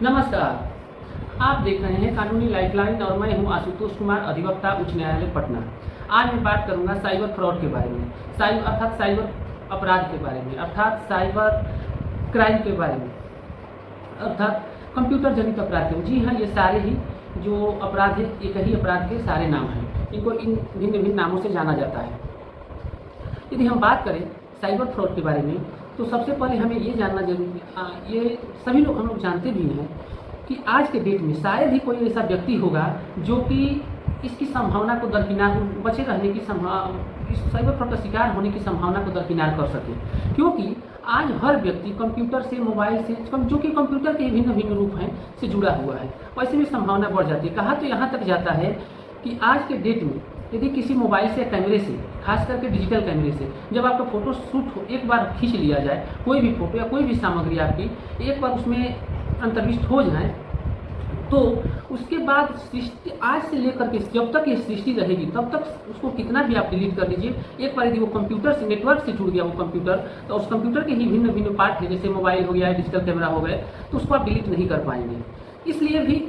नमस्कार। आप देख रहे हैं कानूनी लाइफलाइन और मैं हूं आशुतोष कुमार, अधिवक्ता, उच्च न्यायालय पटना। आज मैं बात करूंगा साइबर फ्रॉड के बारे में, अर्थात साइबर अपराध के बारे में, अर्थात साइबर क्राइम के बारे में, अर्थात कंप्यूटर जनित अपराध के। जी हाँ, ये सारे ही जो अपराध है एक ही अपराध के सारे नाम हैं, इनको इन भिन्न भिन्न नामों से जाना जाता है। यदि हम बात करें साइबर फ्रॉड के बारे में तो सबसे पहले हमें ये जानना जरूरी है, ये सभी लोग हम लोग जानते भी हैं कि आज के डेट में शायद ही कोई ऐसा व्यक्ति होगा जो कि इसकी संभावना को दरकिनार बचे रहने की इस साइबर फ्रॉड का शिकार होने की संभावना को दरकिनार कर सके, क्योंकि आज हर व्यक्ति कंप्यूटर से, मोबाइल से, जो कि कंप्यूटर के भिन्न भिन्न रूप हैं से जुड़ा हुआ है, वैसे में संभावना बढ़ जाती है। कहा तो यहाँ तक जाता है कि आज के डेट में यदि किसी मोबाइल से, कैमरे से, खास करके डिजिटल कैमरे से जब आपका फोटो शूट हो, एक बार खींच लिया जाए, कोई भी फोटो या कोई भी सामग्री आपकी एक बार उसमें अंतर्विष्ट हो जाए, तो उसके बाद सृष्टि आज से लेकर के जब तक ये सृष्टि रहेगी तब तक उसको कितना भी आप डिलीट कर लीजिए, एक बार यदि वो कंप्यूटर से, नेटवर्क से जुड़ गया वो कंप्यूटर, तो उस कंप्यूटर के ही भिन्न भिन्न पार्ट है, जैसे मोबाइल हो गया, डिजिटल कैमरा हो गए, तो उसको आप डिलीट नहीं कर पाएंगे। इसलिए भी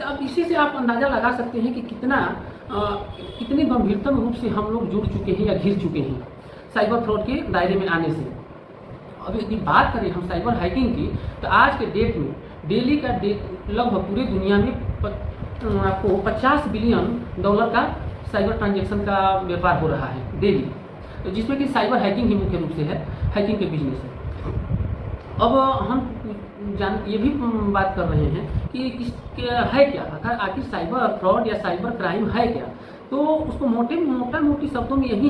अब इसी से आप अंदाज़ा लगा सकते हैं कि कितने गंभीरतम रूप से हम लोग जुड़ चुके हैं या घिर चुके हैं साइबर फ्रॉड के दायरे में आने से। अब यदि बात करें हम साइबर हैकिंग की, तो आज के डेट में डेली का लगभग पूरे दुनिया में आपको $50 बिलियन का साइबर ट्रांजैक्शन का व्यापार हो रहा है डेली, तो जिसमें कि साइबर हैकिंग ही मुख्य रूप से है, हैकिंग के बिजनेस है। अब हम ये भी बात कर रहे हैं कि है क्या, आखिर साइबर फ्रॉड या साइबर क्राइम है क्या। तो उसको मोटा मोटी शब्दों में यही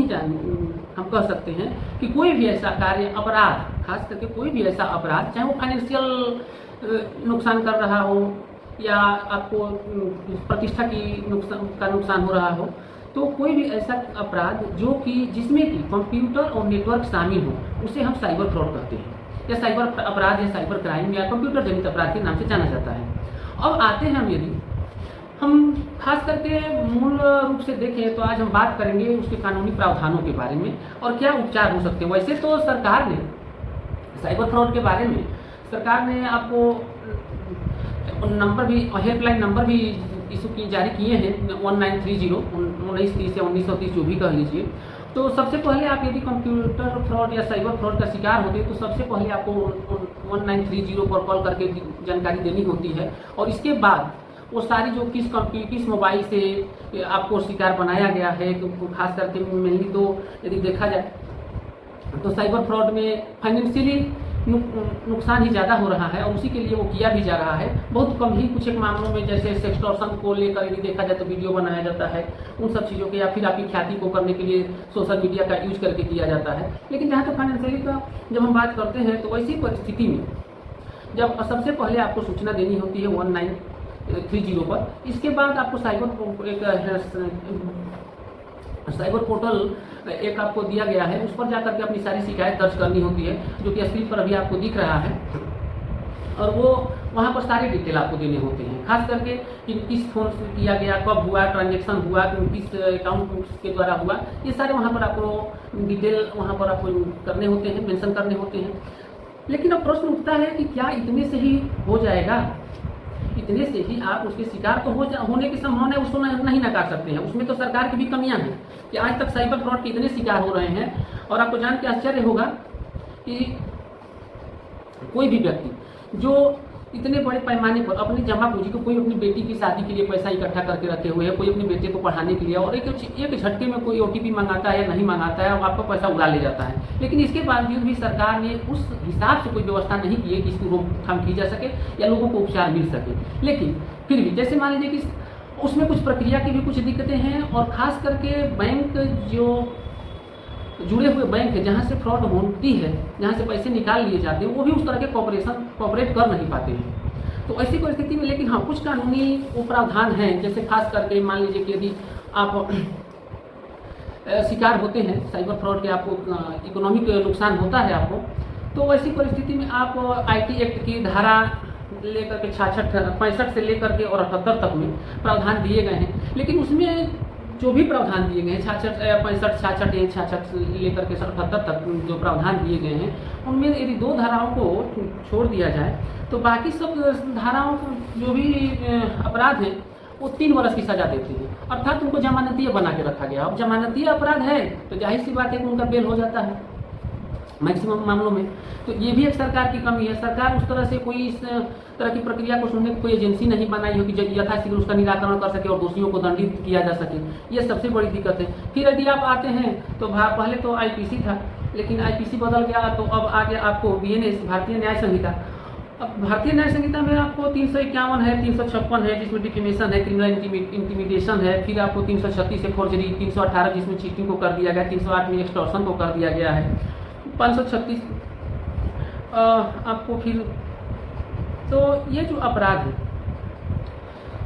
हम कह सकते हैं कि कोई भी ऐसा कार्य, अपराध, खास करके कोई भी ऐसा अपराध, चाहे वो फाइनेंशियल नुकसान कर रहा हो या आपको प्रतिष्ठा का नुकसान हो रहा हो, तो कोई भी ऐसा अपराध जो कि जिसमें कि कंप्यूटर और नेटवर्क शामिल हो, उसे हम साइबर फ्रॉड कहते हैं, या साइबर अपराध या साइबर क्राइम या कंप्यूटर जनित अपराध के नाम से जाना जाता है। अब आते हैं यदि हम खास करके मूल रूप से देखें तो आज हम बात करेंगे उसके कानूनी प्रावधानों के बारे में और क्या उपचार हो सकते हैं। वैसे तो सरकार ने साइबर फ्रॉड के बारे में सरकार ने आपको नंबर भी, हेल्पलाइन नंबर भी जारी किए हैं, 1930, 1930 या 1930 जो भी कह लीजिए। तो सबसे पहले आप यदि कंप्यूटर फ्रॉड या साइबर फ्रॉड का शिकार होते हैं तो सबसे पहले आपको 1930 पर कॉल करके जानकारी देनी होती है, और इसके बाद वो सारी जो किस मोबाइल से आपको शिकार बनाया गया है, तो खास करके मेनली तो यदि देखा जाए तो साइबर फ्रॉड में फाइनेंशियली नुकसान ही ज़्यादा हो रहा है और उसी के लिए वो किया भी जा रहा है। बहुत कम ही कुछ एक मामलों में, जैसे सेक्सटॉर्शन को लेकर यदि देखा जाए तो वीडियो बनाया जाता है, उन सब चीज़ों के, या फिर आपकी ख्याति को करने के लिए सोशल मीडिया का यूज करके किया जाता है। लेकिन जहाँ तक फाइनेंशियली का जब हम बात करते हैं तो ऐसी परिस्थिति में जब सबसे पहले आपको सूचना देनी होती है 1930 पर, इसके बाद आपको साइबर पोर्टल एक आपको दिया गया है, उस पर जाकर के अपनी सारी शिकायत दर्ज करनी होती है, जो कि स्क्रीन पर अभी आपको दिख रहा है, और वो वहाँ पर सारे डिटेल आपको देने होते हैं, खास करके कि किस फोन से किया गया, कब हुआ, ट्रांजैक्शन हुआ, किस अकाउंट के द्वारा हुआ, ये सारे वहाँ पर आपको डिटेल वहाँ पर आपको करने होते हैं, मेंशन करने होते हैं। लेकिन अब प्रश्न उठता है कि क्या इतने से ही हो जाएगा, इतने से ही आप उसके शिकार तो होने की संभावना है, उसको नहीं नकार सकते हैं। उसमें तो सरकार की भी कमियां हैं कि आज तक साइबर फ्रॉड के इतने शिकार हो रहे हैं, और आपको जान के आश्चर्य होगा कि कोई भी व्यक्ति जो इतने बड़े पैमाने पर अपनी जमा पूंजी को, कोई अपनी बेटी की शादी के लिए पैसा इकट्ठा करके रखे हुए है, कोई अपने बेटे को पढ़ाने के लिए, और एक झटके में कोई OTP मंगाता है या नहीं मंगाता है और आपका पैसा उड़ा ले जाता है। लेकिन इसके बावजूद भी सरकार ने उस हिसाब से कोई व्यवस्था नहीं की है कि इसको रोकथाम की जा सके या लोगों को उपचार मिल सके। लेकिन फिर भी जैसे मान लीजिए कि उसमें कुछ प्रक्रिया की भी कुछ दिक्कतें हैं, और ख़ास करके बैंक, जो जुड़े हुए बैंक है जहाँ से फ्रॉड होती है, जहाँ से पैसे निकाल लिए जाते हैं, वो भी उस तरह के कॉपरेट कर नहीं पाते हैं। तो ऐसी परिस्थिति में, लेकिन हाँ, कुछ कानूनी प्रावधान हैं, जैसे खास करके मान लीजिए कि यदि आप शिकार होते हैं साइबर फ्रॉड के, आपको इकोनॉमिक नुकसान होता है आपको, तो ऐसी परिस्थिति में आप IT एक्ट की धारा लेकर के 65 से लेकर के और 78 तक में प्रावधान दिए गए हैं। लेकिन उसमें जो भी प्रावधान दिए गए हैं 65 66 लेकर के 78 तक जो प्रावधान दिए गए हैं, उनमें यदि 2 धाराओं को छोड़ दिया जाए तो बाकी सब धाराओं को जो भी अपराध हैं वो 3 वर्ष की सज़ा देते हैं, अर्थात उनको जमानतीय बना के रखा गया। अब जमानतीय अपराध है तो जाहिर सी बात है कि उनका बेल हो जाता है मैक्सिमम मामलों में। तो ये भी एक सरकार की कमी है। सरकार उस तरह से कोई इस तरह की प्रक्रिया को सुनने की कोई एजेंसी नहीं बनाई हो कि यथाशीघ्र उसका निराकरण कर सके और दोषियों को दंडित किया जा सके। ये सबसे बड़ी दिक्कत है। फिर यदि आप आते हैं तो पहले तो आईपीसी था, लेकिन आईपीसी बदल गया तो अब आ गया आपको बीएनएस, भारतीय न्याय संहिता। अब भारतीय न्याय संहिता में आपको 351 है, 356 है जिसमें डिफेमेशन है, क्रिमिनल इंटिमिडेशन है, फिर आपको 336 है फॉर्जरी, 318 जिसमें चीटिंग को कर दिया गया, 308 में एक्सटॉर्शन को कर दिया गया है, 536 आपको फिर। तो ये जो अपराध है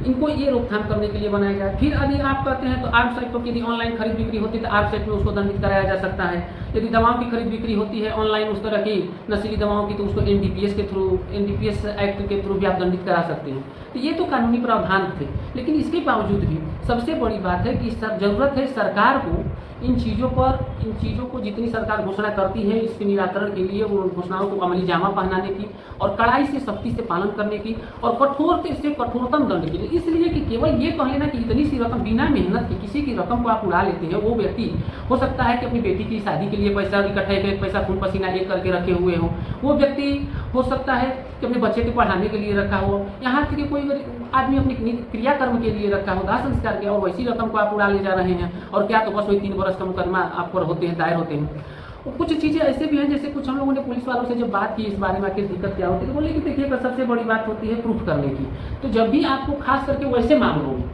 इनको ये रोकथाम करने के लिए बनाया गया। फिर यदि आप कहते हैं तो आर्म्स एक्ट की यदि ऑनलाइन खरीद बिक्री होती है तो आर्म्स एक्ट में उसको दंडित कराया जा सकता है। यदि दवाओं की खरीद बिक्री होती है ऑनलाइन उस तरह की नशीली दवाओं की तो उसको एनडीपीएस एक्ट के थ्रू भी आप दंडित करा सकते हैं। तो ये तो कानूनी प्रावधान थे, लेकिन इसके बावजूद भी सबसे बड़ी बात है कि ज़रूरत है सरकार को इन चीज़ों को जितनी सरकार घोषणा करती है इसके निराकरण के लिए उन घोषणाओं को अमली जामा पहनाने की और कड़ाई से सख्ती से पालन करने की और कठोर से कठोरतम दंड के लिए। इसलिए कि केवल ये कह लेना कि इतनी सी रकम बिना मेहनत के किसी की रकम को आप उड़ा लेते हैं, वो व्यक्ति हो सकता है कि अपनी बेटी की शादी के लिए पैसा इकट्ठा एक पैसा खून पसीना एक करके रखे हुए हो, वो व्यक्ति हो सकता है कि अपने बच्चे को पढ़ाने के लिए रखा हो, यहाँ तक कि कोई आदमी अपनी क्रियाकर्म के लिए रखा हो, दाह संस्कार के, और वैसी रकम को आप उड़ा ले जा रहे हैं। और क्या तो बस वही 3 वर्ष का मुकदमा आप पर होते हैं, दायर होते हैं। और कुछ चीज़ें ऐसे भी हैं, जैसे कुछ हम लोगों ने पुलिस वालों से जब बात की इस बारे में आखिर दिक्कत क्या होती है तो बोले कि देखिए सबसे बड़ी बात होती है प्रूफ करने की। तो जब भी आपको खास करके वैसे मामलों में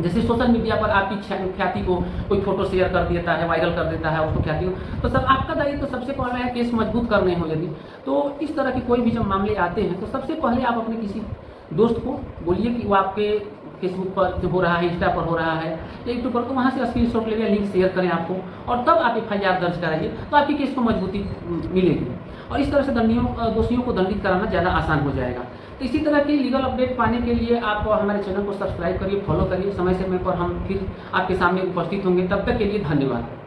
जैसे सोशल मीडिया पर आपकी ख्याति को कोई फोटो शेयर कर देता है, वायरल कर देता है उसको ख्याति को, तो सब आपका दायित्व तो सबसे पहले है केस मजबूत करने हो। यदि तो इस तरह की कोई भी जब मामले आते हैं तो सबसे पहले आप अपने किसी दोस्त को बोलिए कि वो आपके फेसबुक पर हो रहा है, इंस्टा पर हो रहा है, यूट्यूब पर, तो वहाँ से स्क्रीनशॉट ले लिया, लिंक शेयर करें आपको, और तब आप FIR दर्ज कराइए तो आपकी केस को मजबूती मिलेगी और इस तरह से दोषियों को दंडित कराना ज़्यादा आसान हो जाएगा। तो इसी तरह की लीगल अपडेट पाने के लिए आप हमारे चैनल को सब्सक्राइब करिए, फॉलो करिए। समय समय पर हम फिर आपके सामने उपस्थित होंगे। तब तक के लिए धन्यवाद।